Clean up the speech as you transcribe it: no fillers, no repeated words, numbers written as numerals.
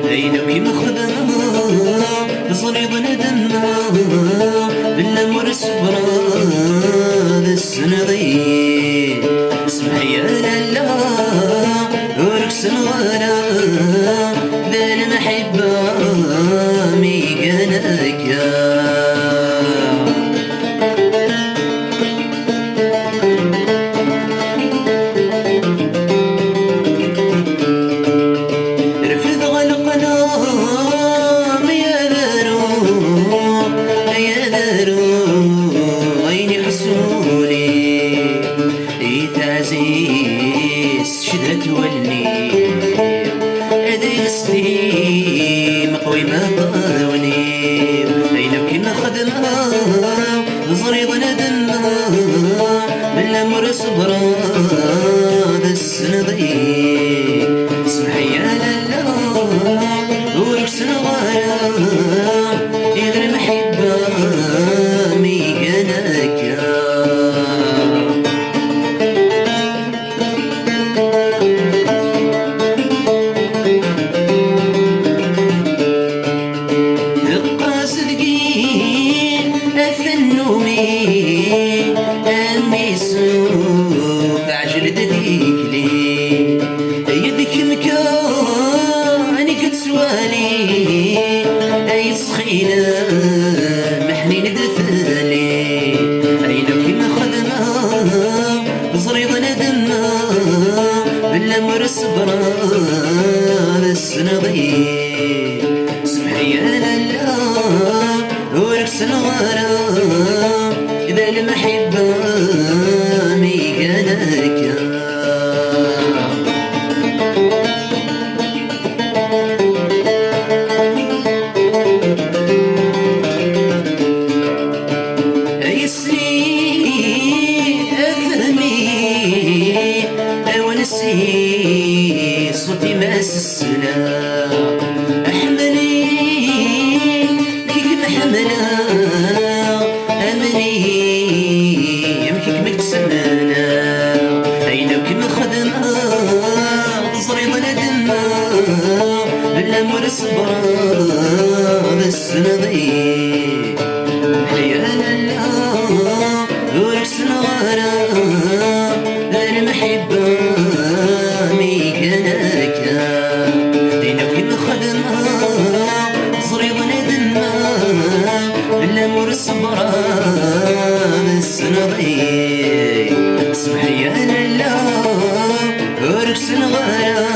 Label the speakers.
Speaker 1: عينك مخدمة تصريض ندمة بالأمر صبرا السنغي اسمح يا لالا وركس الغلا ذا المحبة ميقانك شدت ولي هذه ستي مقوي ما ضاوني عينك كيما خدمة زريض ندمة بالأمر صبرا ذا السنضي سمحي يا لالا وركس الغاية غير المحبة ميقانك عجل دديك لي يدك مكاني كتسوالي اي سخينة محنين دثالي عينك كيما خدمة زريض ندمة بالأمر صبرا السنضي سمحي يا لالا وركس الغرام إذا المحبة ميقانك يسري أفهمي ونسي صوتي ماس السلام أحملي كيك محملة أمني يمكن مكتسمانا عينك كيما خدمة تصريض ندمة بالأمر صبرا بالسنضي حيا لالا وركس الغرام المحبة ميقانك عينك كيما خدمة تصريض ندمة بالأمر صبرا بالسنضي اسمحي يا لالا وركس الغرام